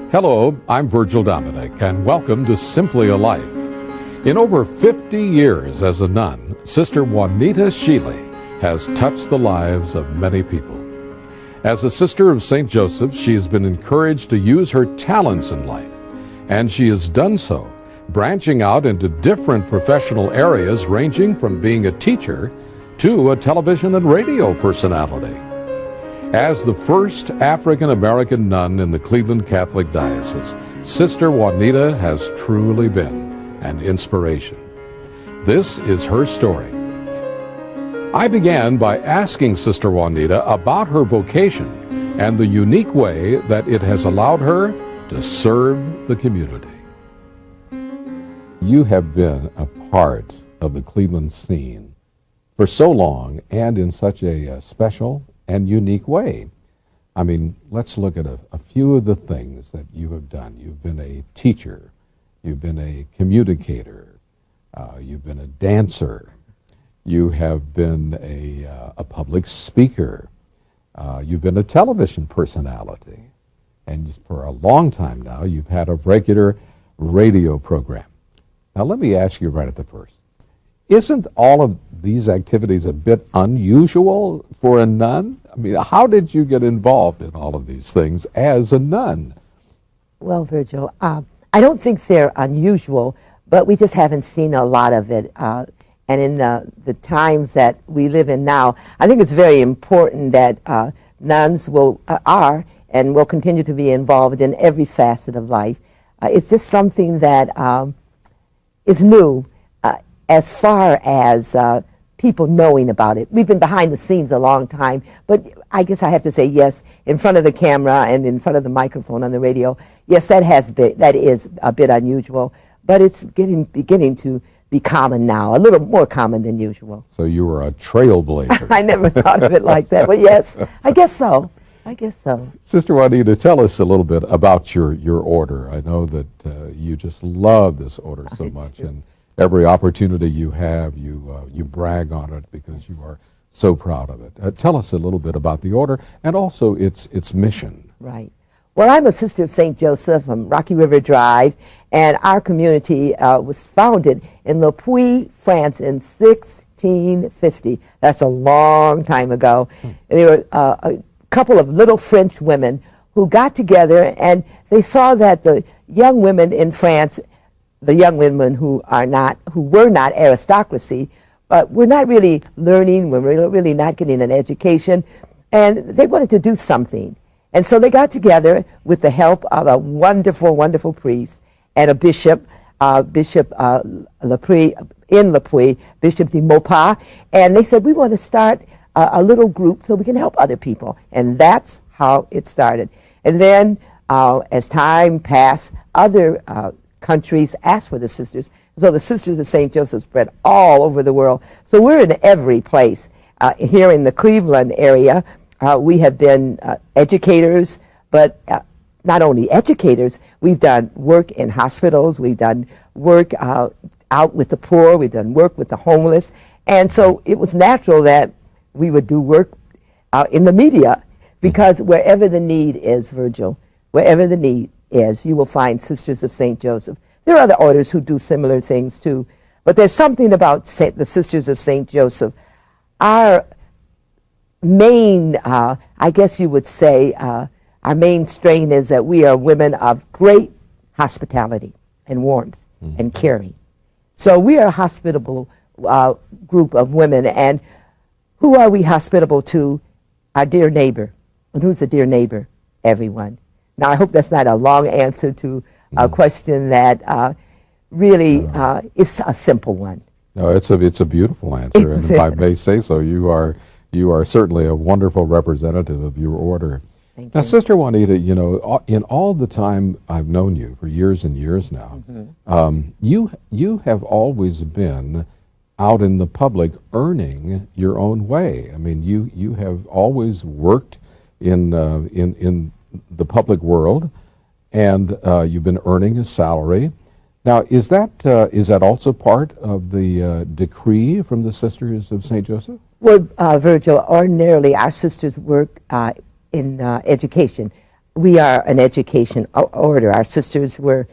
Hello, I'm Virgil Dominic, and welcome to Simply a Life. In over 50 years as a nun, Sister Juanita Shealey has touched the lives of many people. As a sister of St. Joseph, she has been encouraged to use her talents in life, and she has done so, branching out into different professional areas ranging from being a teacher to a television and radio personality. As the first African-American nun in the Cleveland Catholic Diocese, Sister Juanita has truly been an inspiration. This is her story. I began by asking Sister Juanita about her vocation and the unique way that it has allowed her to serve the community. You have been a part of the Cleveland scene for so long and in such a special and unique way. I mean, let's look at a few of the things that you have done. You've been a teacher, you've been a communicator, you've been a dancer, you have been a public speaker, you've been a television personality, and for a long time now you've had a regular radio program. Now let me ask you right at the first, isn't all of these activities a bit unusual for a nun? I mean, how did you get involved in all of these things as a nun? Well, Virgil, I don't think they're unusual, but we just haven't seen a lot of it. And in the times that we live in now, I think it's very important that nuns are and will continue to be involved in every facet of life. It's just something that is new. As far as people knowing about it. We've been behind the scenes a long time, but I guess I have to say yes, in front of the camera and in front of the microphone on the radio, yes, that is a bit unusual, but it's beginning to be common now, a little more common than usual. So you were a trailblazer. I never thought of it like that, but yes, I guess so. Sister Juanita, tell us a little bit about your order. I know that you just love this order so much, and every opportunity you have, you brag on it because you are so proud of it. Tell us a little bit about the order and also its mission. Right. Well, I'm a sister of St. Joseph from Rocky River Drive, and our community was founded in Le Puy, France in 1650. That's a long time ago. There were a couple of little French women who got together, and they saw that the young women in France, the young women who were not aristocracy, but were not really learning, were really not getting an education, and they wanted to do something. And so they got together with the help of a wonderful, wonderful priest and a bishop, Bishop Le Puy, Bishop de Maupas, and they said, we want to start a little group so we can help other people. And that's how it started. And then as time passed, other countries asked for the sisters. So the Sisters of St. Joseph spread all over the world. So we're in every place. Here in the Cleveland area, we have been educators, but not only educators, we've done work in hospitals, we've done work out with the poor, we've done work with the homeless. And so it was natural that we would do work in the media, because wherever the need is, Virgil, wherever the need is, you will find Sisters of St. Joseph. There are other orders who do similar things too, but there's something about the Sisters of St. Joseph. Our main, I guess you would say, our main strain is that we are women of great hospitality and warmth and caring. So we are a hospitable group of women, and who are we hospitable to? Our dear neighbor. And who's a dear neighbor? Everyone. Now, I hope that's not a long answer to a question that really is a simple one. No, it's a beautiful answer, and if I may say so, you are certainly a wonderful representative of your order. Thank now, you. Sister Juanita, you know, in all the time I've known you for years and years now, you have always been out in the public earning your own way. I mean, you have always worked in the public world, and you've been earning a salary. Now, is that also part of the decree from the Sisters of St. Joseph? Well, Virgil, ordinarily our sisters work in education. we are an education order. Our sisters were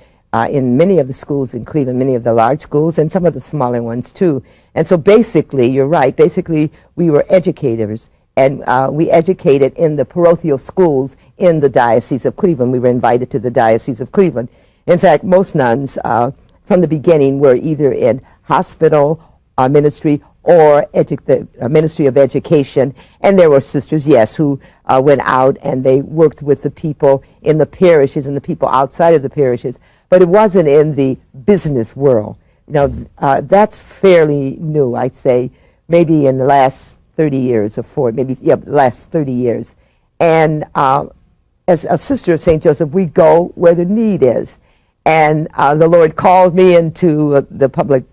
in many of the schools in Cleveland, many of the large schools, and some of the smaller ones too. And so basically, you're right, basically we were educators, and we educated in the parochial schools in the Diocese of Cleveland. We were invited to the Diocese of Cleveland. In fact, most nuns from the beginning were either in hospital ministry or the Ministry of Education. And there were sisters, yes, who went out and they worked with the people in the parishes and the people outside of the parishes. But it wasn't in the business world. That's fairly new, I'd say, maybe in the last 30 years or the last 30 years. And as a sister of St. Joseph, we go where the need is. And the Lord called me into the public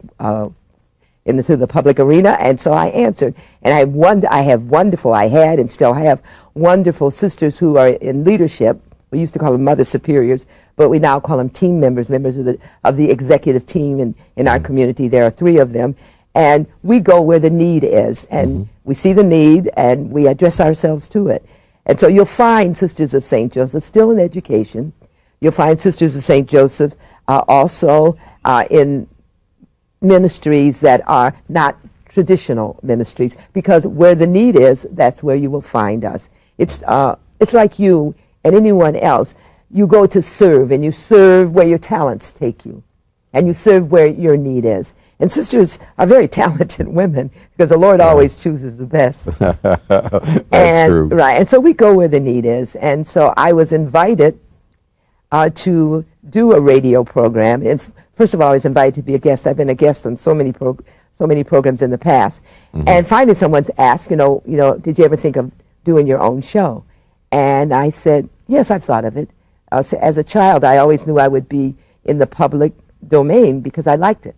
through the public arena, and so I answered. And I had and still have wonderful sisters who are in leadership. We used to call them Mother Superiors, but we now call them team members of the executive team in our community. There are 3 of them, and we go where the need is, and we see the need, and we address ourselves to it. And so you'll find Sisters of St. Joseph still in education. You'll find Sisters of St. Joseph also in ministries that are not traditional ministries, because where the need is, that's where you will find us. It's like you and anyone else. You go to serve, and you serve where your talents take you, and you serve where your need is. And sisters are very talented women, because the Lord always chooses the best. That's true. Right, and so we go where the need is. And so I was invited to do a radio program. And first of all, I was invited to be a guest. I've been a guest on so many programs in the past. And finally, someone's asked, did you ever think of doing your own show? And I said, yes, I've thought of it. So as a child, I always knew I would be in the public domain because I liked it.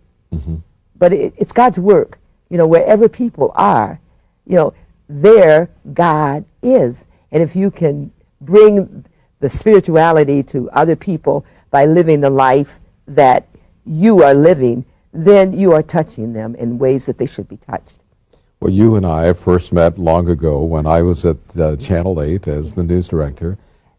But it's God's work. Wherever people are, there God is. And if you can bring the spirituality to other people by living the life that you are living, then you are touching them in ways that they should be touched. Well, you and I first met long ago when I was at Channel 8 as the news director.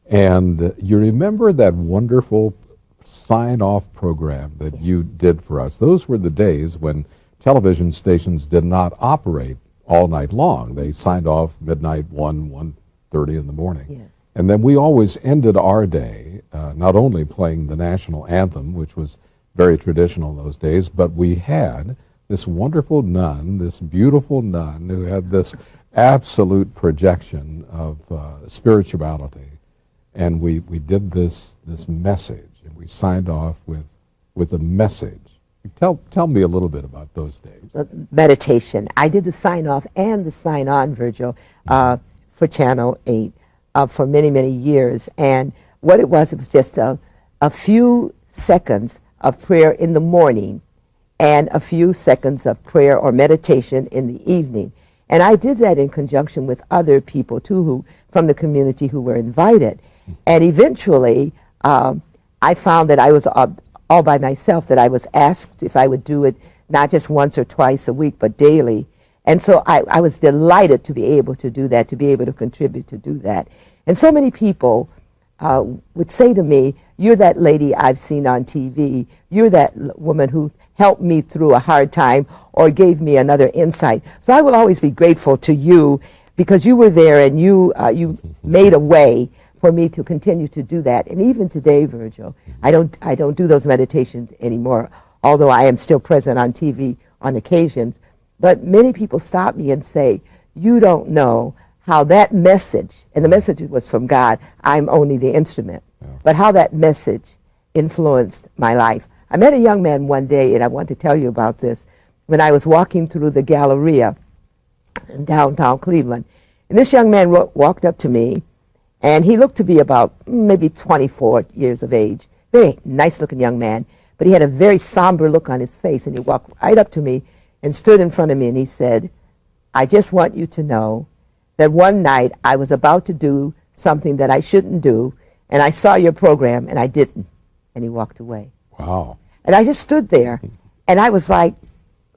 And you remember that wonderful sign-off program that you did for us. Those were the days when television stations did not operate all night long. They signed off midnight, 1:30 in the morning. Yes. And then we always ended our day not only playing the national anthem, which was very traditional in those days, but we had this wonderful nun, this beautiful nun who had this absolute projection of spirituality. And we did this message, and we signed off with a message. Tell me a little bit about those days. Meditation. I did the sign-off and the sign-on, Virgil, for Channel 8 for many, many years. And what it was just a few seconds of prayer in the morning and a few seconds of prayer or meditation in the evening. And I did that in conjunction with other people, too, from the community who were invited. And eventually, I found that I was all by myself, that I was asked if I would do it not just once or twice a week, but daily. And so I was delighted to be able to do that, to be able to contribute to do that. And so many people would say to me, you're that lady I've seen on TV. You're that woman who helped me through a hard time or gave me another insight. So I will always be grateful to you because you were there and you made a way for me to continue to do that. And even today, Virgil, I don't do those meditations anymore, although I am still present on TV on occasions. But many people stop me and say, you don't know how that message, and the message was from God, I'm only the instrument, but how that message influenced my life. I met a young man one day, and I want to tell you about this, when I was walking through the Galleria in downtown Cleveland. And this young man walked up to me, and he looked to be about maybe 24 years of age. Very nice-looking young man, but he had a very somber look on his face, and he walked right up to me and stood in front of me, and he said, I just want you to know that one night I was about to do something that I shouldn't do, and I saw your program, and I didn't. And he walked away. Wow. And I just stood there, and I was like,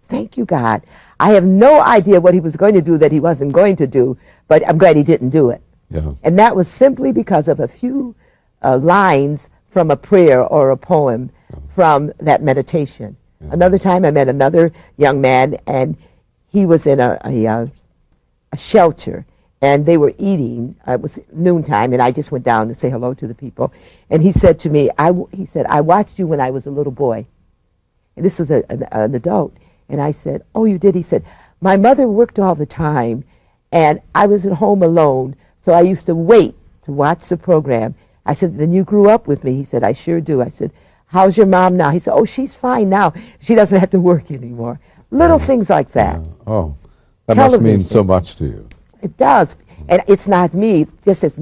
thank you, God. I have no idea what he was going to do that he wasn't going to do, but I'm glad he didn't do it. Yeah. And that was simply because of a few lines from a prayer or a poem from that meditation. Another time I met another young man, and he was in a shelter, and they were eating. It was noontime, and I just went down to say hello to the people. And he said to me, he said, I watched you when I was a little boy. And this was an adult. And I said, oh, you did? He said, my mother worked all the time, and I was at home alone, so I used to wait to watch the program. I said, then you grew up with me? He said, I sure do. I said, how's your mom now? He said, oh, she's fine now. She doesn't have to work anymore. Little things like that. Oh, that Television. must mean so much to you. It does. And it's not me, just as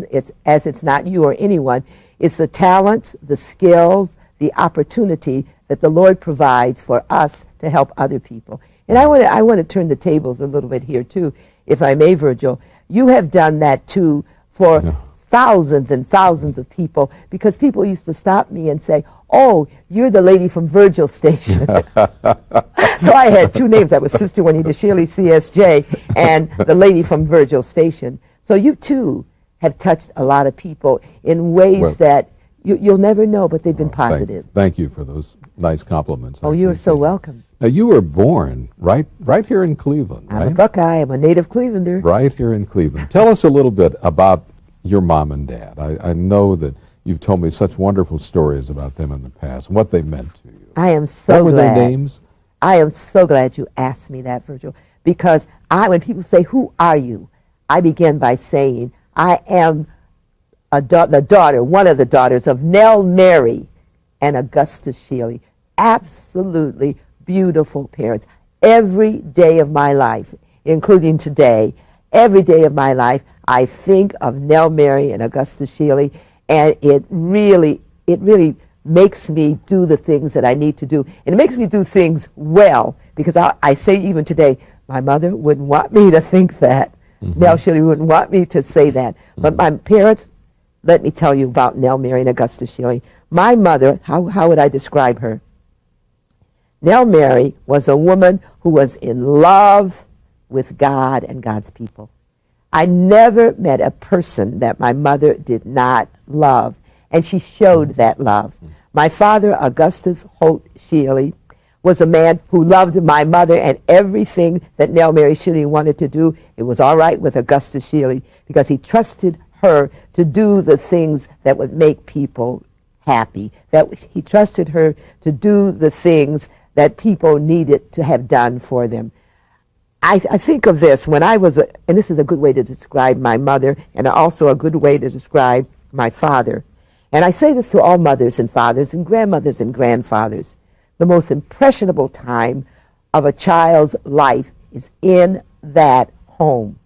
it's not you or anyone. It's the talents, the skills, the opportunity that the Lord provides for us to help other people. And I want to turn the tables a little bit here, too, if I may, Virgil. You have done that, too, for thousands and thousands of people, because people used to stop me and say, oh, you're the lady from Virgil Station. So I had two names. That was Sister Juanita, Shealey, CSJ, and the lady from Virgil Station. So you, too, have touched a lot of people in ways that you'll never know, but they've been positive. Thank you for those nice compliments. Oh, you are so welcome. Now, you were born right here in Cleveland, right? I'm a Buckeye. I'm a native Clevelander. Right here in Cleveland. Tell us a little bit about your mom and dad. I know that you've told me such wonderful stories about them in the past, what they meant to you. I am so glad. What were their names? I am so glad you asked me that, Virgil, because when people say, who are you? I begin by saying, I am the daughter, one of the daughters of Nell Mary and Augustus Shealey. Absolutely beautiful parents. Every day of my life, including today, every day of my life, I think of Nell Mary and Augustus Shealey, and it really makes me do the things that I need to do. And it makes me do things well, because I say even today, my mother wouldn't want me to think that. Nell Shealey wouldn't want me to say that. But my parents, let me tell you about Nell Mary and Augustus Shealey. My mother, how would I describe her? Nell Mary was a woman who was in love with God and God's people. I never met a person that my mother did not love, and she showed that love. My father, Augustus Holt Shealey, was a man who loved my mother, and everything that Nell Mary Shealey wanted to do, it was all right with Augustus Shealey, because he trusted her to do the things that would make people happy, that he trusted her to do the things that people needed to have done for them. I think of this when I was, and this is a good way to describe my mother, and also a good way to describe my father. And I say this to all mothers and fathers and grandmothers and grandfathers. The most impressionable time of a child's life is in that home.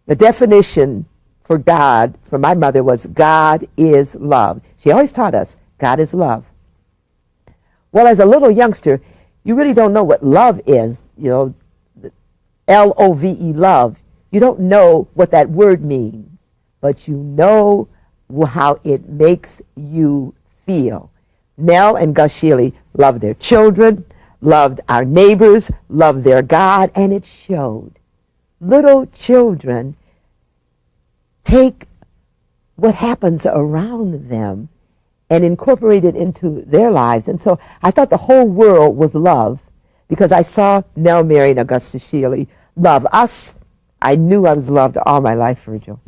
The definition for God, for my mother, was God is love. She always taught us, God is love. Well, as a little youngster, you really don't know what love is, L-O-V-E, love. You don't know what that word means, but you know how it makes you feel. Nell and Gus Shealey loved their children, loved our neighbors, loved their God, and it showed. Little children take what happens around them and incorporate it into their lives. And so I thought the whole world was love, because I saw Nell Mary and Augustus Shealey love us. I knew I was loved all my life, Virgil.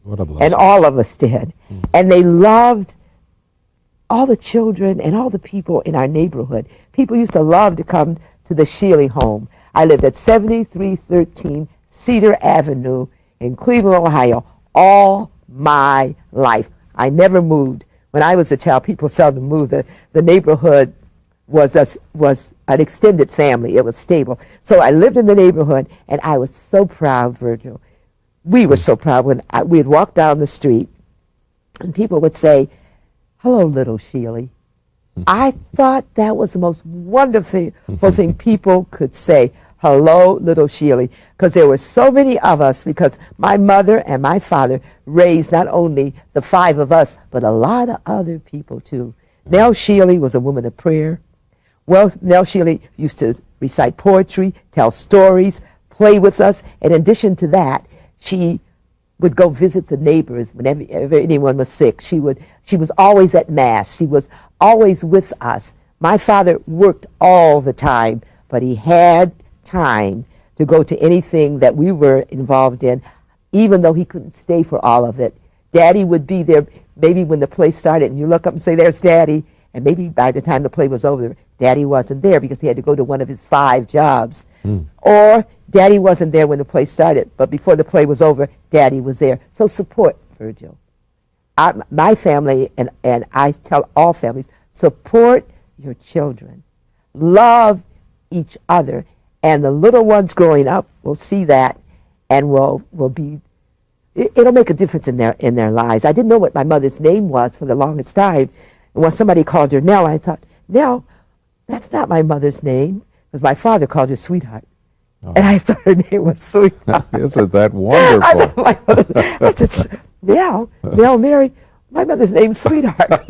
What a blessing. And all of us did. And they loved all the children and all the people in our neighborhood. People used to love to come to the Shealey home. I lived at 7313 Cedar Avenue in Cleveland, Ohio, all my life. I never moved. When I was a child, people seldom moved. The neighborhood was an extended family. It was stable. So I lived in the neighborhood, and I was so proud, Virgil. We were so proud when we'd walk down the street, and people would say, hello, little Shealey. I thought that was the most wonderful thing people could say, hello, little Shealey, because there were so many of us, because my mother and my father raised not only the five of us, but a lot of other people, too. Nell Shealey was a woman of prayer. Well, Nell Shealey used to recite poetry, tell stories, play with us. And in addition to that, she would go visit the neighbors whenever anyone was sick. She was always at Mass. She was always with us. My father worked all the time, but he had time to go to anything that we were involved in, even though he couldn't stay for all of it. Daddy would be there maybe when the play started, and you look up and say, "There's Daddy." And maybe by the time the play was over, Daddy wasn't there because he had to go to one of his 5 jobs. Or Daddy wasn't there when the play started, but before the play was over, Daddy was there. So support, Virgil. My family, and I tell all families, support your children. Love each other. And the little ones growing up will see that and will be, it'll make a difference in their lives. I didn't know what my mother's name was for the longest time. And when somebody called her Nell, I thought, Nell, that's not my mother's name, because my father called her Sweetheart. Oh. And I thought her name was Sweetheart. Isn't that wonderful? I said, Nell Mary, my mother's name's Sweetheart.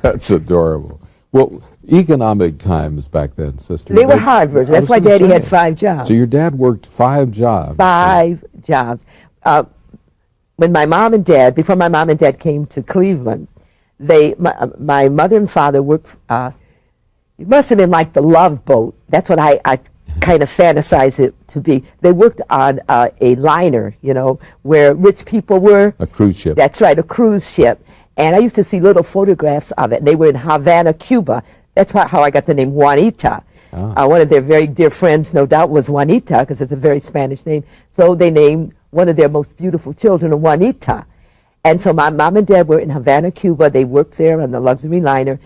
That's adorable. Well, economic times back then, sister. They were hard, Virgil. That's why Daddy had 5 jobs. So your dad worked 5 jobs. 5 jobs. When my mom and dad, before my mom and dad came to Cleveland, my mother and father worked, it must have been like the Love Boat. That's what I kind of fantasize it to be. They worked on a liner, where rich people were. A cruise ship. That's right, a cruise ship. And I used to see little photographs of it. And they were in Havana, Cuba. That's how I got the name Juanita. One of their very dear friends, no doubt, was Juanita, because it's a very Spanish name. So they named one of their most beautiful children Juanita. And so my mom and dad were in Havana, Cuba. They worked there on the luxury liner.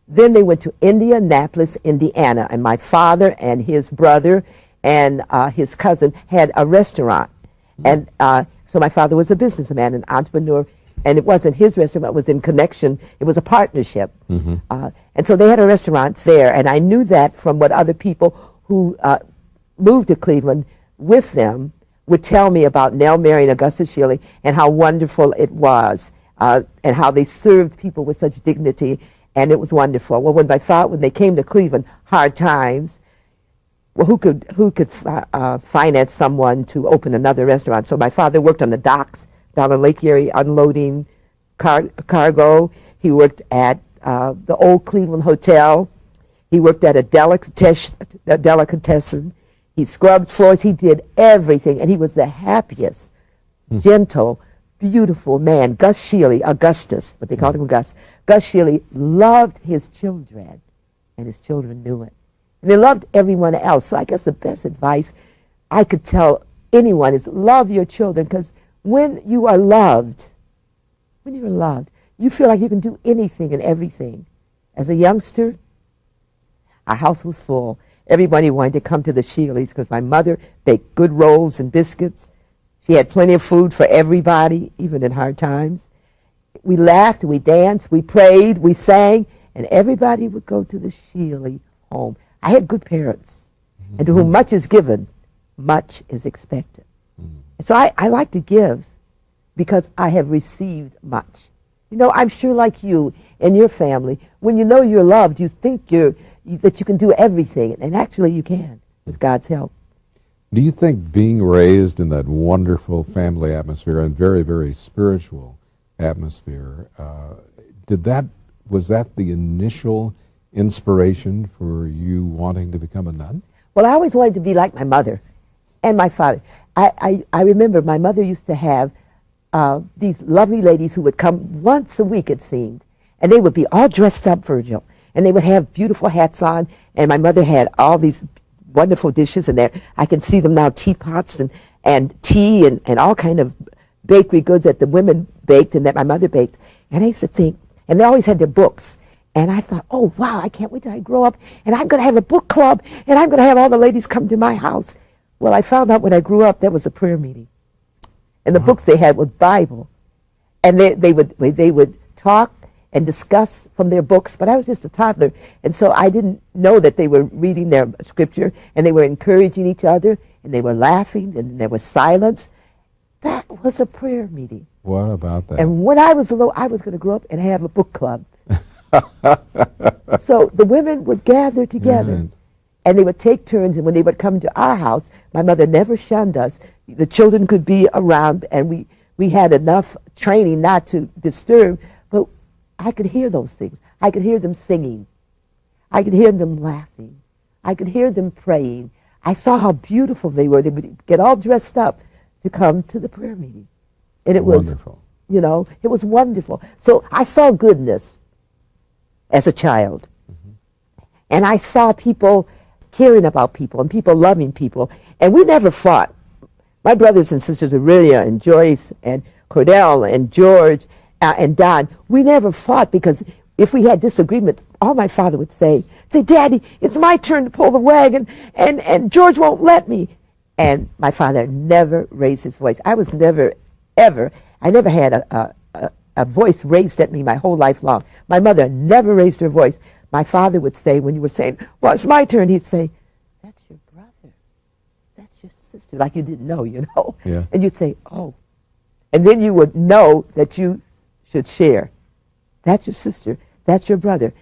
Then they went to Indianapolis, Indiana. And my father and his brother and his cousin had a restaurant. And so my father was a businessman, an entrepreneur. And it wasn't his restaurant, it was in connection. It was a partnership. And so they had a restaurant there. And I knew that from what other people who moved to Cleveland with them would tell me about Nell, Mary, and Augusta Shealey, and how wonderful it was, and how they served people with such dignity, and it was wonderful. Well, when they came to Cleveland, hard times, well, who could finance someone to open another restaurant? So my father worked on the docks down in Lake Erie, unloading cargo. He worked at the old Cleveland Hotel. He worked at a delicatessen. He scrubbed floors. He did everything, and he was the happiest, gentle, beautiful man. Gus Shealey, Augustus, but they called him Gus. Gus Shealey loved his children, and his children knew it. And they loved everyone else. So I guess the best advice I could tell anyone is love your children, because when you are loved, you feel like you can do anything and everything. As a youngster, our house was full. Everybody wanted to come to the Shealeys because my mother baked good rolls and biscuits. She had plenty of food for everybody, even in hard times. We laughed, we danced, we prayed, we sang, and everybody would go to the Shealey home. I had good parents, and to whom much is given, much is expected. And so I like to give because I have received much. I'm sure like you and your family, when you know you're loved, you think that you can do everything, and actually you can, with God's help. Do you think being raised in that wonderful family atmosphere and very, very spiritual atmosphere, was that the initial inspiration for you wanting to become a nun? Well, I always wanted to be like my mother and my father. I remember my mother used to have these lovely ladies who would come once a week, it seemed, and they would be all dressed up, Virgil, and they would have beautiful hats on, and my mother had all these wonderful dishes in there. I can see them now, teapots and tea and all kind of bakery goods that the women baked and that my mother baked. And I used to think, and they always had their books, and I thought, oh, wow, I can't wait till I grow up, and I'm going to have a book club, and I'm going to have all the ladies come to my house. Well, I found out when I grew up that was a prayer meeting. And the books they had was Bible. And they would talk and discuss from their books, but I was just a toddler, and so I didn't know that they were reading their scripture, and they were encouraging each other, and they were laughing, and there was silence. That was a prayer meeting. What about that? And when I was little, I was going to grow up and have a book club. So the women would gather together, and they would take turns, and when they would come to our house, my mother never shunned us. the children could be around, and we had enough training not to disturb, but I could hear those things. I could hear them singing. I could hear them laughing. I could hear them praying. I saw how beautiful they were. They would get all dressed up to come to the prayer meeting. And it was Wonderful. It was wonderful. So I saw goodness as a child. And I saw people caring about people and people loving people. And we never fought. My brothers and sisters, Aurelia and Joyce and Cordell and George and Don, we never fought, because if we had disagreements, all my father would say, Daddy, it's my turn to pull the wagon, and George won't let me. And my father never raised his voice. I was never, ever, I never had a voice raised at me my whole life long. My mother never raised her voice. My father would say, when you were saying, well, it's my turn, he'd say, that's your brother. That's your sister. Like you didn't know, Yeah. And you'd say, oh. And then you would know that you should share. That's your sister. That's your brother.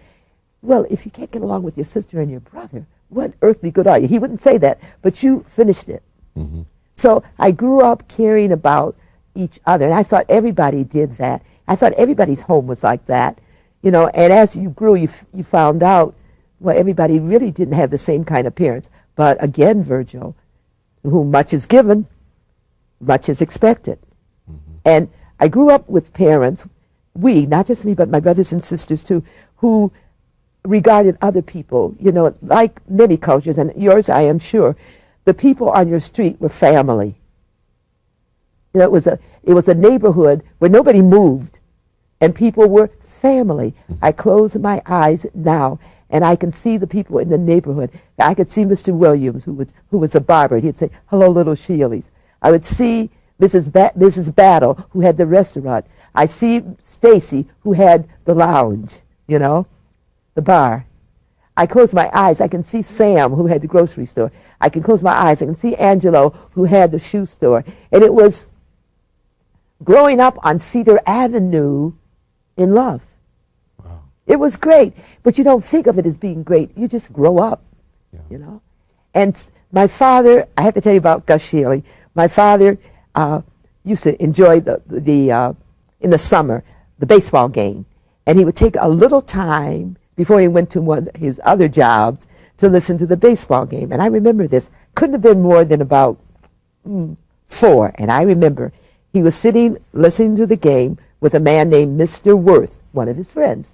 Well, if you can't get along with your sister and your brother, what earthly good are you? He wouldn't say that, but you finished it. Mm-hmm. So I grew up caring about each other, and I thought everybody did that. I thought everybody's home was like that. And as you grew, you found out, well, everybody really didn't have the same kind of parents. But again, Virgil, whom much is given, much is expected. Mm-hmm. And I grew up with parents, not just me, but my brothers and sisters too, who regarded other people, like many cultures, and yours, I am sure, the people on your street were family. It was a neighborhood where nobody moved, and people were family. I close my eyes now, and I can see the people in the neighborhood. I could see Mr. Williams, who was a barber. He'd say, "Hello, little Shealeys." I would see Mrs. Battle, who had the restaurant. I see Stacy, who had the lounge, the bar. I close my eyes. I can see Sam, who had the grocery store. I can close my eyes. I can see Angelo, who had the shoe store. And it was growing up on Cedar Avenue in love. Wow. It was great, but you don't think of it as being great. You just grow up, And my father, I have to tell you about Gus Shealey. My father used to enjoy in the summer, the baseball game. And he would take a little time before he went to one of his other jobs to listen to the baseball game. And I remember this. Couldn't have been more than about 4. And I remember he was sitting listening to the game with a man named Mr. Worth, one of his friends.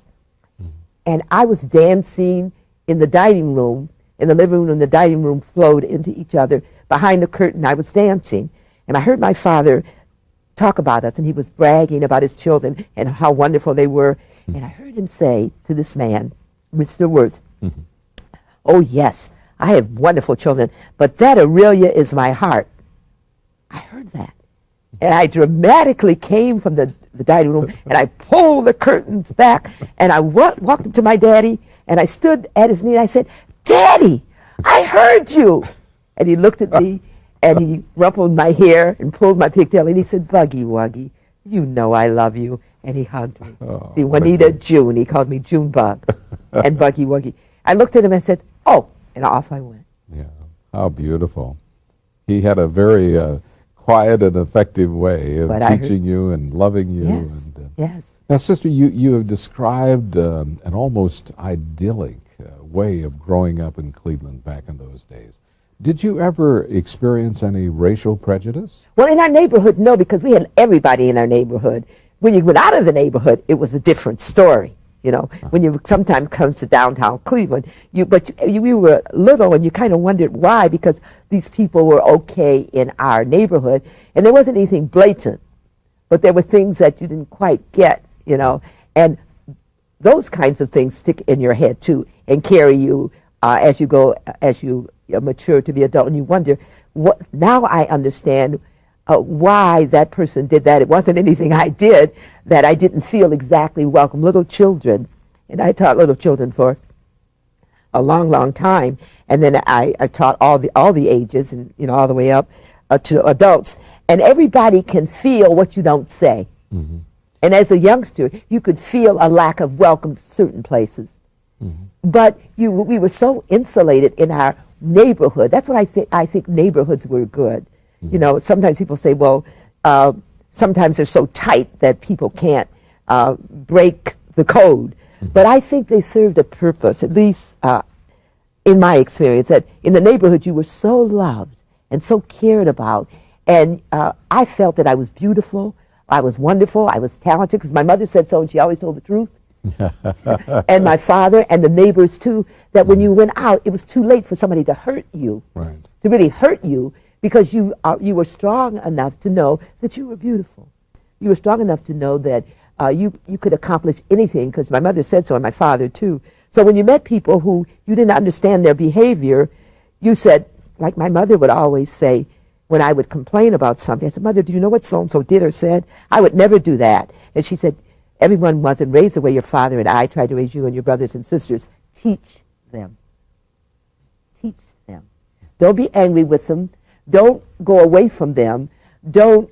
Mm-hmm. And I was dancing in the dining room, in the living room, and the dining room flowed into each other. Behind the curtain, I was dancing. And I heard my father talk about us, and he was bragging about his children and how wonderful they were. Mm-hmm. And I heard him say to this man, Mr. Worth, mm-hmm. "Oh, yes, I have wonderful children, but that Aurelia is my heart." I heard that. And I dramatically came from the dining room, and I pulled the curtains back, and I walked up to my daddy, and I stood at his knee, and I said, "Daddy, I heard you." And he looked at me, and he rumpled my hair and pulled my pigtail, and he said, "Buggy Wuggy, you know I love you." And he hugged me. Oh, see, Juanita, June, he called me June Bug, and Buggy Wuggy. I looked at him and said, "Oh," and off I went. Yeah, how beautiful. He had a very quiet and effective way of teaching you and loving you. Yes, and, yes. Now, Sister, you have described an almost idyllic way of growing up in Cleveland back in those days. Did you ever experience any racial prejudice? Well, in our neighborhood, no, because we had everybody in our neighborhood. When you went out of the neighborhood, it was a different story. When you sometimes comes to downtown Cleveland, we were little and you kind of wondered why, because these people were okay in our neighborhood, and there wasn't anything blatant, but there were things that you didn't quite get, and those kinds of things stick in your head too and carry you as you mature to be adult, and you wonder what. Now I understand why that person did that. It wasn't anything I did that I didn't feel exactly welcome. Little children, and I taught little children for a long, long time, and then I taught all the ages, and all the way up to adults. And everybody can feel what you don't say. Mm-hmm. And as a youngster, you could feel a lack of welcome to certain places. Mm-hmm. But we were so insulated in our neighborhood. That's what I think neighborhoods were good. You know, sometimes people say, well, sometimes they're so tight that people can't break the code. But I think they served a purpose, at least in my experience, that in the neighborhood you were so loved and so cared about. And I felt that I was beautiful, I was wonderful, I was talented, because my mother said so, and she always told the truth. And my father and the neighbors too, that when you went out, it was too late for somebody to hurt you, to really hurt you, because you were strong enough to know that you were beautiful. You were strong enough to know that you could accomplish anything, because my mother said so, and my father too. So when you met people who you didn't understand their behavior, you said, like my mother would always say, when I would complain about something, I said, Mother, do you know what so-and-so did or said? I would never do that. And she said, everyone wasn't raised the way your father and I tried to raise you and your brothers and sisters. Teach them. Teach them. Don't be angry with them. Don't go away from them. Don't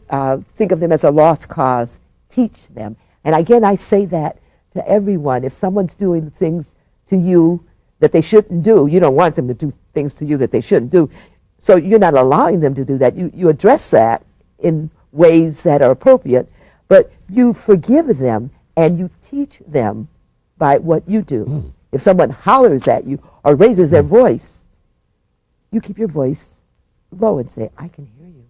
think of them as a lost cause. Teach them. And again, I say that to everyone. If someone's doing things to you that they shouldn't do, you don't want them to do things to you that they shouldn't do. So you're not allowing them to do that. You address that in ways that are appropriate, but you forgive them and you teach them by what you do. If someone hollers at you or raises their voice, you keep your voice low and say, I can hear you.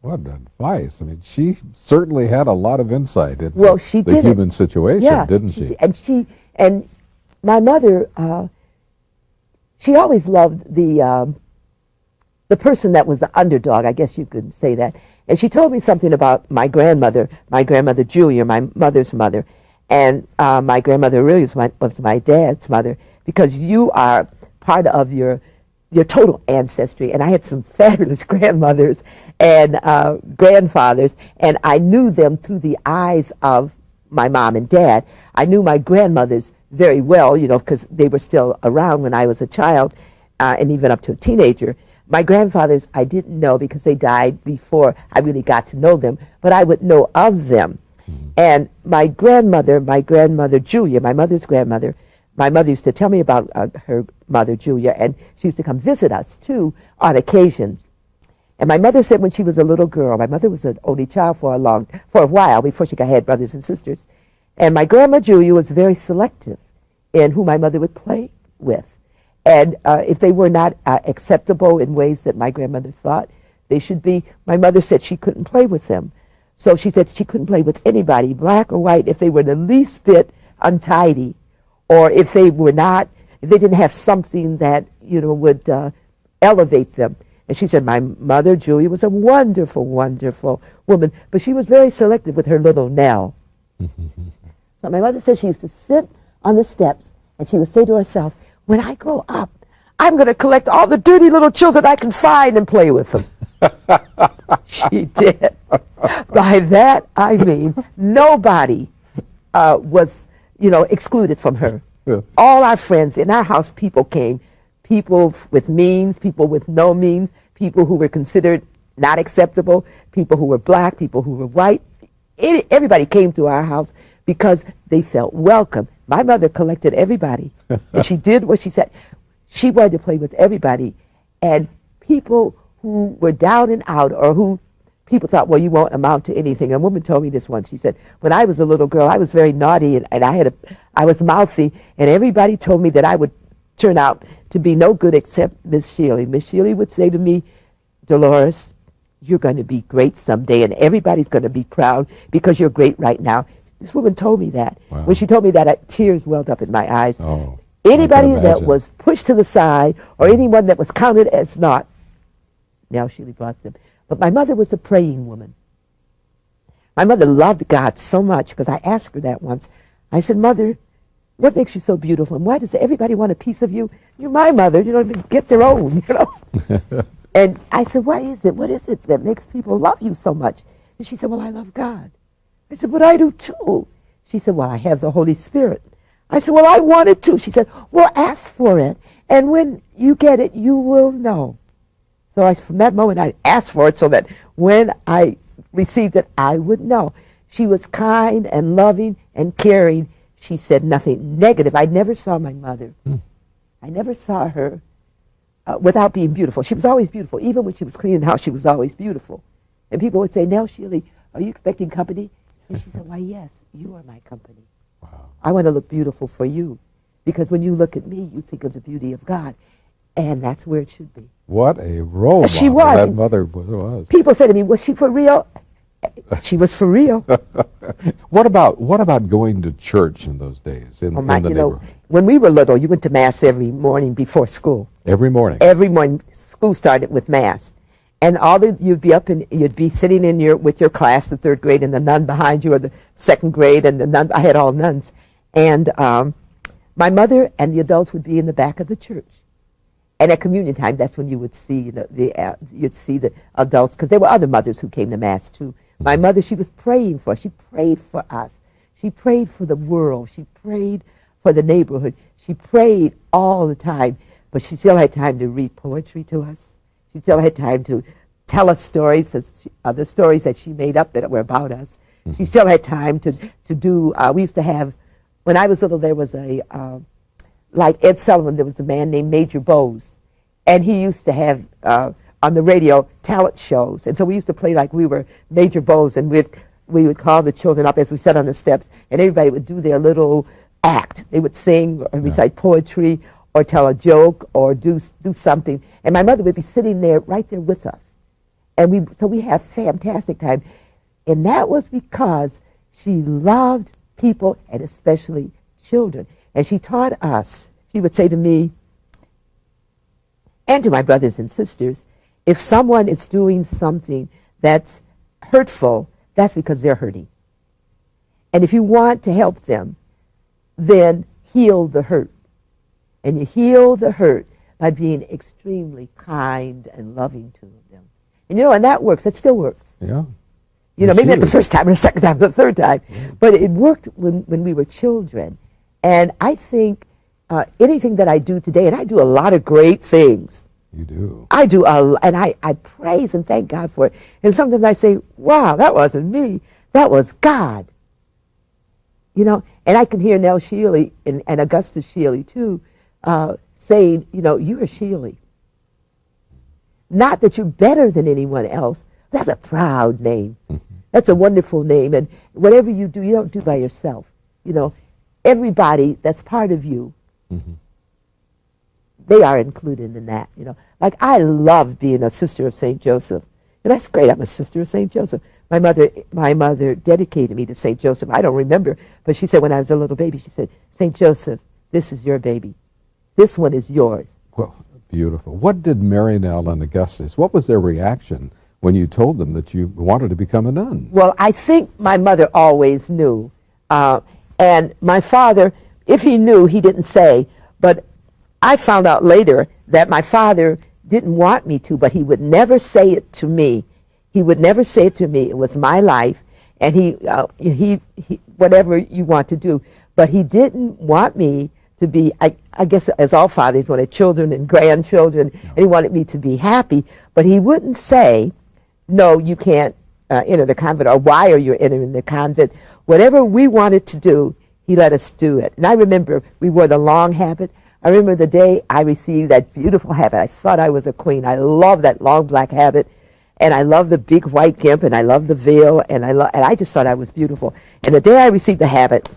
What advice. I mean, she certainly had a lot of insight into the human situation, didn't she? And my mother, she always loved the person that was the underdog, I guess you could say that. And she told me something about my grandmother Julia, my mother's mother. And my grandmother really was my dad's mother, because you are part of your total ancestry. And I had some fabulous grandmothers and grandfathers, and I knew them through the eyes of my mom and dad. I knew my grandmothers very well, you know, because they were still around when I was a child, and even up to a teenager. My grandfathers I didn't know because they died before I really got to know them, but I would know of them. And my grandmother Julia, my mother's grandmother, my mother used to tell me about her mother Julia, and she used to come visit us too on occasions. And my mother said when she was a little girl, my mother was an only child for a while before she had brothers and sisters, and my grandma Julia was very selective in who my mother would play with. And if they were not acceptable in ways that my grandmother thought they should be, my mother said she couldn't play with them. So she said she couldn't play with anybody, black or white, if they were the least bit untidy, or if they didn't have something that, you know, would elevate them. And she said my mother, Julia, was a wonderful, wonderful woman, but she was very selective with her little Nell. So my mother said she used to sit on the steps, and she would say to herself, when I grow up, I'm going to collect all the dirty little children I can find and play with them. She did. By that, I mean, nobody was, you know, excluded from her. Yeah. All our friends in our house, people came. People with means, people with no means, people who were considered not acceptable, people who were black, people who were white. Everybody came to our house because they felt welcome. My mother collected everybody, and she did what she said. She wanted to play with everybody, and people who were down and out, or who people thought, well, you won't amount to anything. A woman told me this once. She said, when I was a little girl, I was very naughty, and I was mouthy, and everybody told me that I would turn out to be no good except Miss Shealey. Miss Shealey would say to me, Dolores, you're going to be great someday, and everybody's going to be proud because you're great right now. This woman told me that. Wow. When she told me that, tears welled up in my eyes. Oh, anybody that was pushed to the side, or anyone that was counted as not, now Shealey brought them. But my mother was a praying woman. My mother loved God so much, because I asked her that once. I said, Mother, what makes you so beautiful? And why does everybody want a piece of you? You're my mother. You don't even get their own, you know. And I said, why is it? What is it that makes people love you so much? And she said, well, I love God. I said, but I do too. She said, well, I have the Holy Spirit. I said, well, I want it too. She said, well, ask for it. And when you get it, you will know. So from that moment, I asked for it so that when I received it, I would know. She was kind and loving and caring. She said nothing negative. I never saw my mother. I never saw her without being beautiful. She was always beautiful. Even when she was cleaning the house, she was always beautiful. And people would say, now, Shealey, are you expecting company? And she said, why, yes, you are my company. Wow. I want to look beautiful for you. Because when you look at me, you think of the beauty of God. And that's where it should be. What a role She model was. that mother was. People say to me, was she for real? She was for real. What about going to church in those days in the neighborhood? When we were little, you went to Mass every morning before school. Every morning? Every morning. School started with Mass. And you'd be up and you'd be sitting with your class, the third grade, and the nun behind you, or the second grade, and the nun. I had all nuns. And my mother and the adults would be in the back of the church. And at communion time, that's when you would see you'd see the adults, because there were other mothers who came to Mass too. My mother, she was praying for us. She prayed for us. She prayed for the world. She prayed for the neighborhood. She prayed all the time, but she still had time to read poetry to us. She still had time to tell us stories, the stories that she made up that were about us. Mm-hmm. She still had time to do, we used to have, when I was little, there was like Ed Sullivan, there was a man named Major Bowes, and he used to have, on the radio, talent shows. And so we used to play like we were Major Bowes, and we would call the children up as we sat on the steps, and everybody would do their little act. They would sing or recite poetry or tell a joke or do something. And my mother would be sitting there, right there with us. And so we had fantastic time. And that was because she loved people, and especially children. And she taught us, she would say to me and to my brothers and sisters, if someone is doing something that's hurtful, that's because they're hurting. And if you want to help them, then heal the hurt. And you heal the hurt by being extremely kind and loving to them. And and that works. It still works. Yeah. Maybe not the first time or the second time or the third time, but it worked when we were children. And I think anything that I do today, and I do a lot of great things. You do. I do, and I praise and thank God for it. And sometimes I say, wow, that wasn't me. That was God. And I can hear Nell Shealey and Augustus Shealey, too, saying, you're Shealey. Not that you're better than anyone else. That's a proud name. Mm-hmm. That's a wonderful name. And whatever you do, you don't do by yourself. Everybody that's part of you, mm-hmm. they are included in that. Like I love being a sister of St. Joseph. And that's great. I'm a sister of St. Joseph. My mother dedicated me to St. Joseph. I don't remember, but she said when I was a little baby, she said, St. Joseph, this is your baby. This one is yours. Well, beautiful. What did Marinelle and Augustus, what was their reaction when you told them that you wanted to become a nun? Well, I think my mother always knew. And my father, if he knew, he didn't say. But I found out later that my father didn't want me to, but he would never say it to me. He would never say it to me. It was my life, and he whatever you want to do. But he didn't want me to be, I guess as all fathers wanted children and grandchildren, and he wanted me to be happy. But he wouldn't say, no, you can't enter the convent, or why are you entering the convent? Whatever we wanted to do, he let us do it. And I remember we wore the long habit. I remember the day I received that beautiful habit. I thought I was a queen. I love that long black habit, and I love the big white gimp, and I love the veil, and I just thought I was beautiful. And the day I received the habit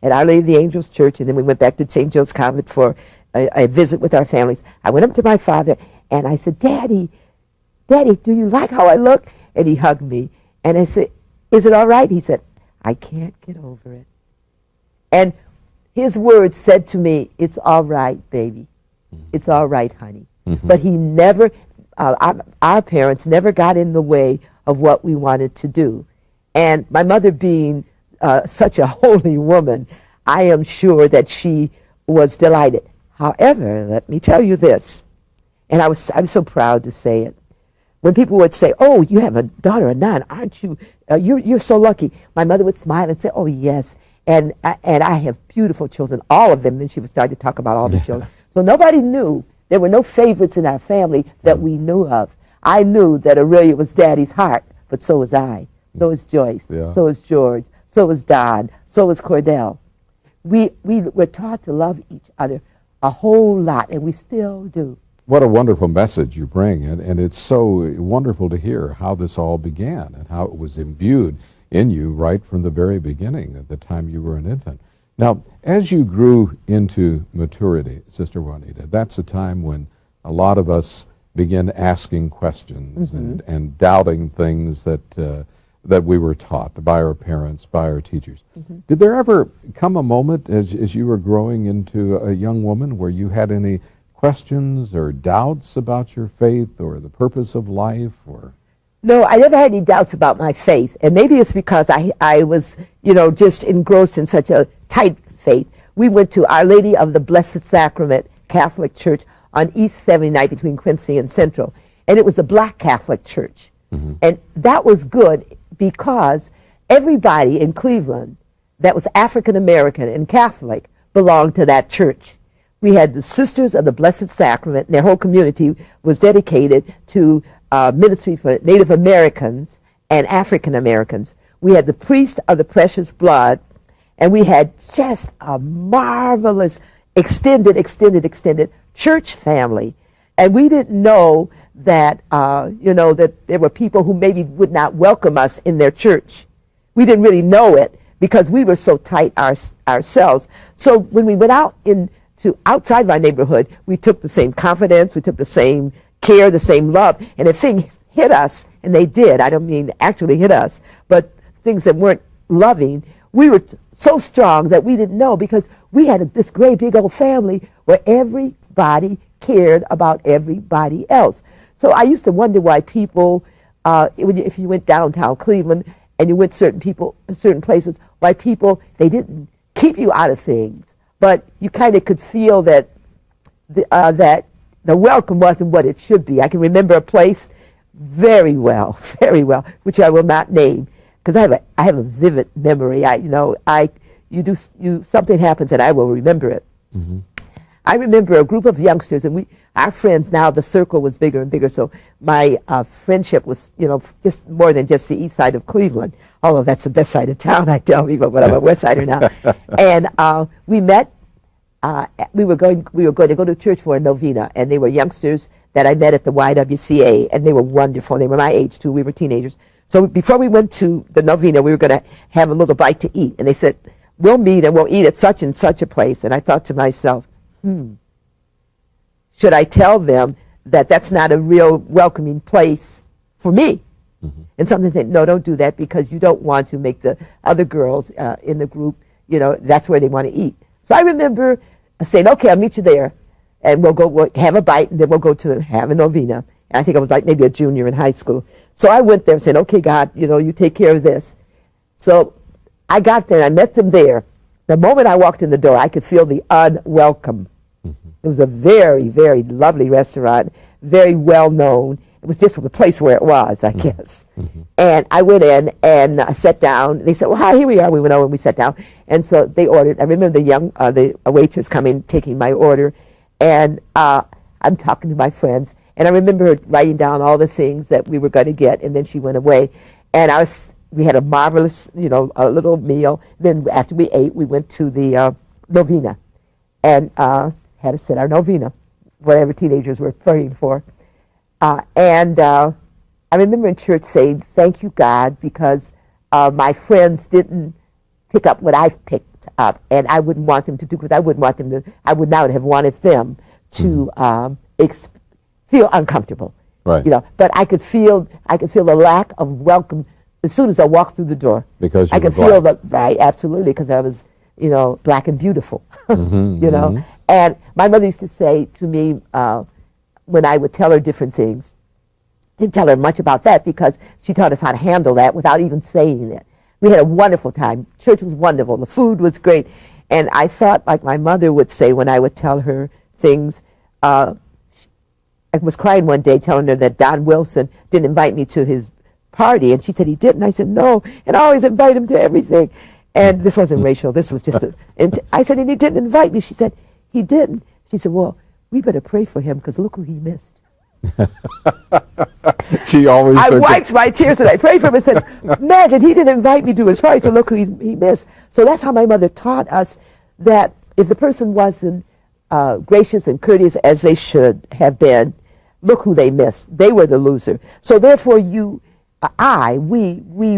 at Our Lady of the Angels Church, and then we went back to St. Joe's Convent for a visit with our families, I went up to my father, and I said, Daddy, do you like how I look? And he hugged me, and I said, is it all right? He said, I can't get over it. And his words said to me, it's all right, baby. It's all right, honey. Mm-hmm. But he never, our parents never got in the way of what we wanted to do. And my mother being such a holy woman, I am sure that she was delighted. However, let me tell you this, and I'm so proud to say it. When people would say, oh, you have a daughter, a nun, aren't you? You're so lucky. My mother would smile and say, oh, yes. And I have beautiful children, all of them. Then she would start to talk about all the children. So nobody knew. There were no favorites in our family that we knew of. I knew that Aurelia was Daddy's heart, but so was I. So was Joyce. Yeah. So was George. So was Don. So was Cordell. We were taught to love each other a whole lot, and we still do. What a wonderful message you bring, and it's so wonderful to hear how this all began and how it was imbued in you right from the very beginning, at the time you were an infant. Now, as you grew into maturity, Sister Juanita, that's a time when a lot of us begin asking questions and doubting things that we were taught by our parents, by our teachers. Did there ever come a moment as you were growing into a young woman where you had any questions or doubts about your faith or the purpose of life? Or No, I never had any doubts about my faith, and maybe it's because I was, just engrossed in such a tight faith. We went to Our Lady of the Blessed Sacrament Catholic Church on East 79th between Quincy and Central, and it was a black Catholic church. And that was good because everybody in Cleveland that was African American and Catholic belonged to that church. We had the Sisters of the Blessed Sacrament, and their whole community was dedicated to ministry for Native Americans and African Americans. We had the Priest of the Precious Blood, and we had just a marvelous extended church family. And we didn't know that, that there were people who maybe would not welcome us in their church. We didn't really know it because we were so tight ourselves. So when we went out into outside of our neighborhood, we took the same confidence, we took the same care, the same love. And if things hit us, and they did, I don't mean actually hit us, but things that weren't loving, we were so strong that we didn't know because we had this great big old family where everybody cared about everybody else. So I used to wonder why people, if you went downtown Cleveland and you went certain places, why people, they didn't keep you out of things, but you kind of could feel that that the welcome wasn't what it should be. I can remember a place very well, which I will not name because I have a vivid memory. Something happens and I will remember it. I remember a group of youngsters, and our friends now, the circle was bigger and bigger, so my friendship was, just more than just the east side of Cleveland, although that's the best side of town, I tell people, but I'm a west sider now. And we met, we were going to go to church for a novena, and they were youngsters that I met at the YWCA, and they were wonderful. They were my age, too. We were teenagers. So before we went to the novena, we were going to have a little bite to eat, and they said, we'll meet and we'll eat at such and such a place. And I thought to myself, should I tell them that that's not a real welcoming place for me? And somebody said, no, don't do that because you don't want to make the other girls in the group, that's where they want to eat. So I remember saying, okay, I'll meet you there, and we'll have a bite, and then we'll go to have a novena. And I think I was like maybe a junior in high school. So I went there and said, okay, God, you take care of this. So I got there, and I met them there. The moment I walked in the door, I could feel the unwelcome. It was a very, very lovely restaurant, very well known. It was just the place where it was, I guess. And I went in and I sat down. They said, well, hi, here we are. We went over and we sat down. And so they ordered. I remember the waitress coming, taking my order. And I'm talking to my friends. And I remember her writing down all the things that we were going to get. And then she went away. And we had a marvelous, a little meal. Then after we ate, we went to the novena. And had to sit our novena, whatever teenagers were praying for. And I remember in church saying, thank you, God, because my friends didn't pick up what I picked up, and I wouldn't want them to do, because I would not have wanted them to feel uncomfortable. Right. But I could feel the lack of welcome as soon as I walked through the door. Because I could feel that, right, absolutely, because I was, black and beautiful, And my mother used to say to me when I would tell her different things, didn't tell her much about that because she taught us how to handle that without even saying it. We had a wonderful time. Church was wonderful. The food was great. And I thought, like my mother would say when I would tell her things, I was crying one day telling her that Don Wilson didn't invite me to his party. And she said he didn't. I said, no. And I always invite him to everything. And this wasn't racial. This was just I said, and he didn't invite me. She said, he didn't. She said, well, we better pray for him because look who he missed. She always. I wiped my tears and I prayed for him and said, imagine he didn't invite me to his party, so look who he missed. So that's how my mother taught us that if the person wasn't gracious and courteous as they should have been, look who they missed. They were the loser. So therefore we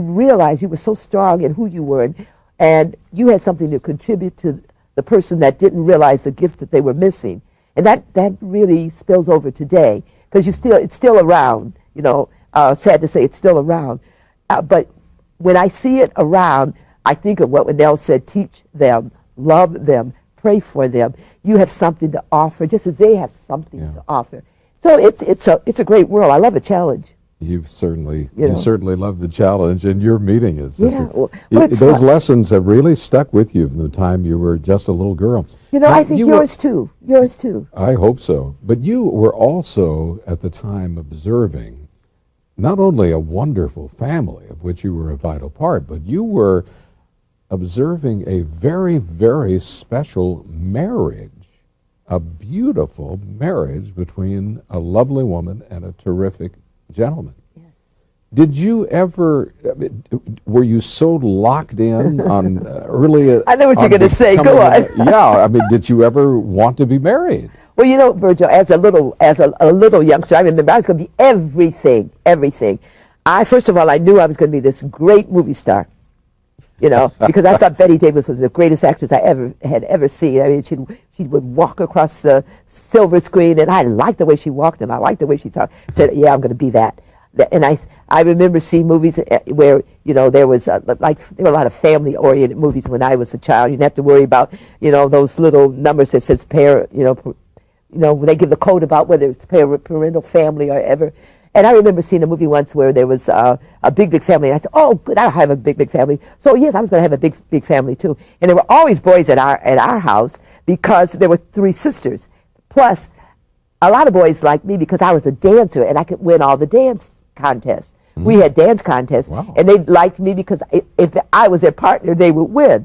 realized you were so strong in who you were, and you had something to contribute to the person that didn't realize the gift that they were missing. And that really spills over today, because it's still around, sad to say it's still around. But when I see it around, I think of what Nell said: teach them, love them, pray for them. You have something to offer, just as they have something to offer. So it's a great world. I love a challenge. You certainly love the challenge, and you're meeting it, sister. Yeah, well, those lessons have really stuck with you from the time you were just a little girl. I think yours too. Yours too. I hope so. But you were also, at the time, observing not only a wonderful family, of which you were a vital part, but you were observing a very, very special marriage, a beautiful marriage between a lovely woman and a terrific gentleman. Yes. Did you ever, were you so locked in on early... I know what you're going to say. Go on. Yeah, did you ever want to be married? Well, Virgil, as a little youngster, I remember I was going to be everything. First of all, I knew I was going to be this great movie star. Because I thought Betty Davis was the greatest actress I had ever seen. She would walk across the silver screen, and I liked the way she walked, and I liked the way she talked. I said, yeah, I'm going to be that. And I remember seeing movies where, there were a lot of family-oriented movies when I was a child. You didn't have to worry about, those little numbers that says when they give the code about whether it's parental, family, or ever. And I remember seeing a movie once where there was a big family. And I said, oh, good, I'll have a big family. So, yes, I was going to have a big family, too. And there were always boys at our house because there were 3 sisters. Plus, a lot of boys liked me because I was a dancer and I could win all the dance contests. Mm. We had dance contests. Wow. And they liked me because if I was their partner, they would win.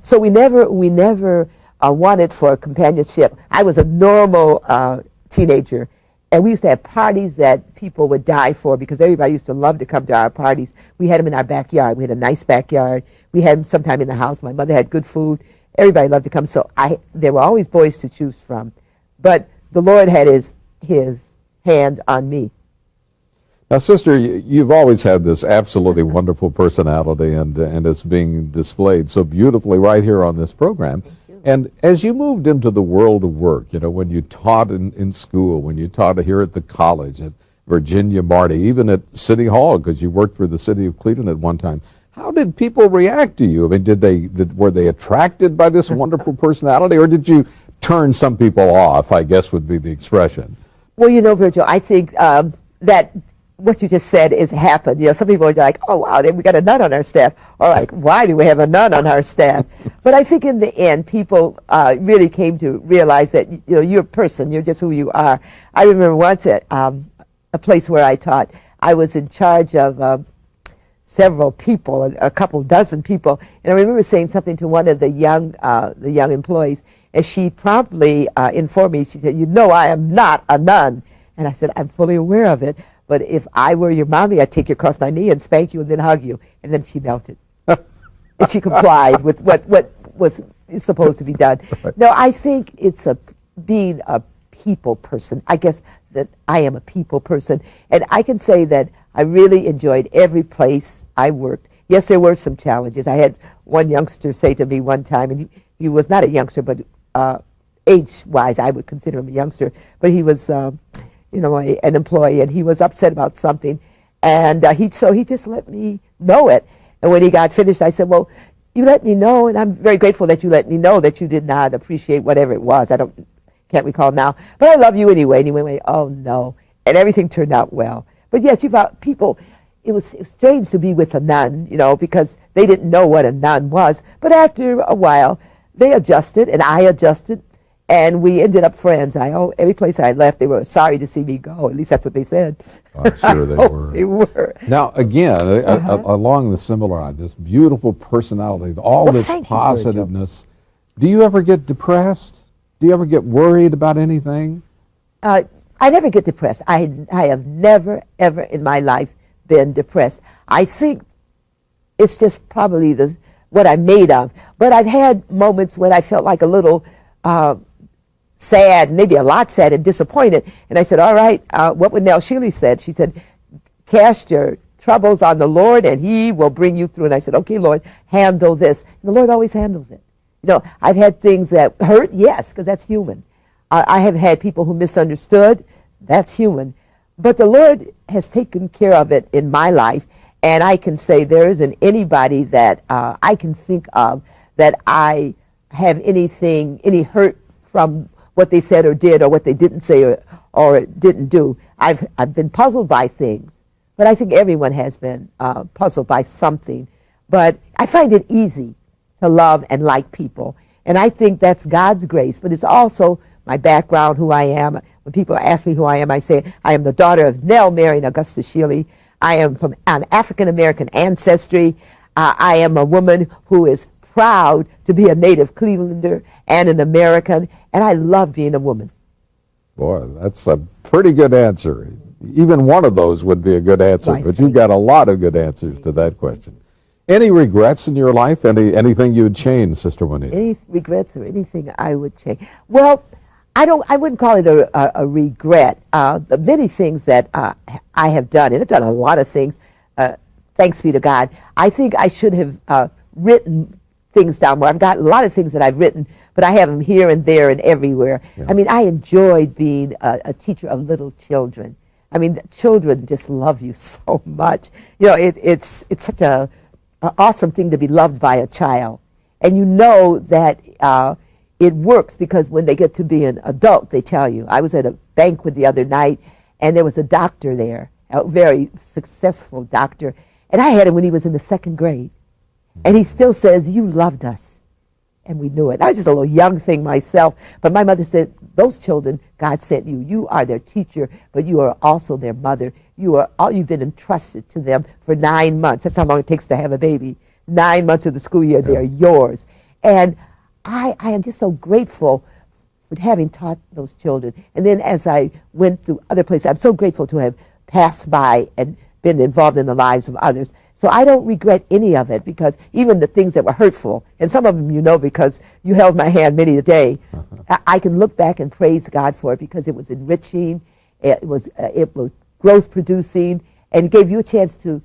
So we never wanted for companionship. I was a normal teenager. And we used to have parties that people would die for because everybody used to love to come to our parties. We had them in our backyard. We had a nice backyard. We had them sometime in the house. My mother had good food. Everybody loved to come. So there were always boys to choose from. But the Lord had his hand on me. Now, sister, you've always had this absolutely wonderful personality, and it's being displayed so beautifully right here on this program. And as you moved into the world of work, when you taught in school, when you taught here at the college, at Virginia Marty, even at City Hall, because you worked for the city of Cleveland at one time, how did people react to you? Were they attracted by this wonderful personality, or did you turn some people off, I guess would be the expression? Well, Virgil, I think that what you just said is happened. Some people are like, oh, wow, we got a nun on our staff. Or like, why do we have a nun on our staff? But I think in the end, people really came to realize that, you're a person. You're just who you are. I remember once at a place where I taught, I was in charge of several people, a couple dozen people. And I remember saying something to one of the young employees, and she promptly informed me. She said, I am not a nun. And I said, I'm fully aware of it. But if I were your mommy, I'd take you across my knee and spank you and then hug you. And then she melted. And she complied with what was supposed to be done. Right. No, I think it's being a people person. I guess that I am a people person. And I can say that I really enjoyed every place I worked. Yes, there were some challenges. I had one youngster say to me one time, and he was not a youngster, but age-wise, I would consider him a youngster. But he was... an employee, and he was upset about something, and he just let me know it. And when he got finished, I said, well, you let me know, and I'm very grateful that you let me know that you did not appreciate whatever it was. Can't recall now, but I love you anyway. And he went, oh no, and everything turned out well. But yes, people, it was strange to be with a nun, because they didn't know what a nun was. But after a while, they adjusted, and I adjusted. And we ended up friends. Every place I left, they were sorry to see me go. At least that's what they said. I'm sure they were. They were. Now, again, along the similar line, this beautiful personality, all this positiveness, do you ever get depressed? Do you ever get worried about anything? I never get depressed. I have never, ever in my life been depressed. I think it's just probably what I'm made of. But I've had moments when I felt like a little sad, maybe a lot sad and disappointed. And I said, all right, what would Nell Shealey said? She said, cast your troubles on the Lord and he will bring you through. And I said, okay, Lord, handle this. And the Lord always handles it. You know, I've had things that hurt, yes, because that's human. I have had people who misunderstood, that's human. But the Lord has taken care of it in my life. And I can say there isn't anybody that I can think of that I have any hurt from what they said or did or what they didn't say or didn't do. I've been puzzled by things, but I think everyone has been puzzled by something. But I find it easy to love and like people, and I think that's God's grace, but it's also my background, who I am. When people ask me who I am, I say I am the daughter of Nell, Mary, and Augusta Shealey. I am from an African-American ancestry. I am a woman who is proud to be a native Clevelander and an American, and I love being a woman. Boy, that's a pretty good answer. Even one of those would be a good answer, Right. but you've got a lot of good answers to that question. Any regrets in your life? Anything you'd change, Sister Juanita? Any regrets or anything I would change? Well, I wouldn't call it a regret. The many things that I have done, and I've done a lot of things, thanks be to God. I think I should have written things down more. I've got a lot of things that I've written, but I have them here and there and everywhere. Yeah. I mean, I enjoyed being a teacher of little children. I mean, children just love you so much. You know, it's such a awesome thing to be loved by a child. And you know that it works because when they get to be an adult, they tell you. I was at a banquet the other night, and there was a doctor there, a very successful doctor, and I had him when he was in the 2nd grade. And he still says, you loved us. And we knew it. I was just a little young thing myself, but my mother said, those children, God sent you. You are their teacher, but you are also their mother. You've been entrusted to them for 9 months. That's how long it takes to have a baby. 9 months of the school year, they're yours. And I am just so grateful for having taught those children. And then as I went through other places, I'm so grateful to have passed by and been involved in the lives of others. So I don't regret any of it, because even the things that were hurtful, and some of them you know because you held my hand many a day, I can look back and praise God for it because it was enriching, it was growth producing, and gave you a chance to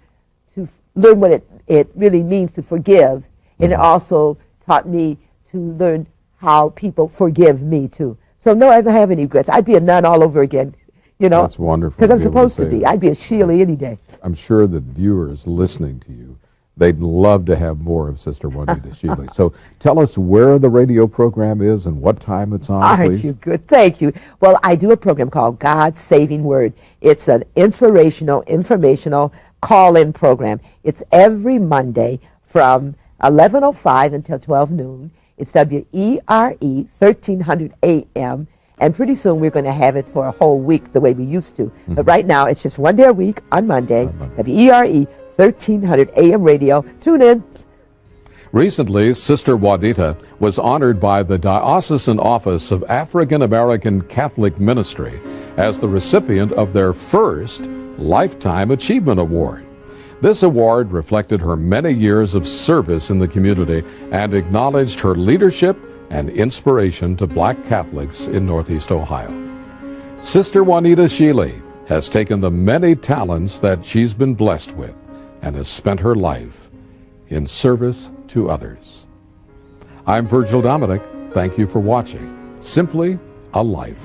learn what it really means to forgive. And it also taught me to learn how people forgive me too. So no, I don't have any regrets. I'd be a nun all over again. You know, that's wonderful. Because I'm supposed to be. I'd be a Shealey any day. I'm sure that viewers listening to you, they'd love to have more of Sister Juanita Shealey. So tell us where the radio program is and what time it's on, please. Aren't you good? Thank you. Well, I do a program called God's Saving Word. It's an inspirational, informational call-in program. It's every Monday from 11:05 until 12 noon. It's WERE 1300 AM. And pretty soon we're going to have it for a whole week the way we used to. Mm-hmm. But right now it's just one day a week on Mondays. WERE 1300 AM radio. Tune in. Recently, Sister Juanita was honored by the Diocesan Office of African American Catholic Ministry as the recipient of their first Lifetime Achievement Award. This award reflected her many years of service in the community and acknowledged her leadership and inspiration to Black Catholics in Northeast Ohio. Sister Juanita Shealey has taken the many talents that she's been blessed with and has spent her life in service to others. I'm Virgil Dominic. Thank you for watching Simply a Life.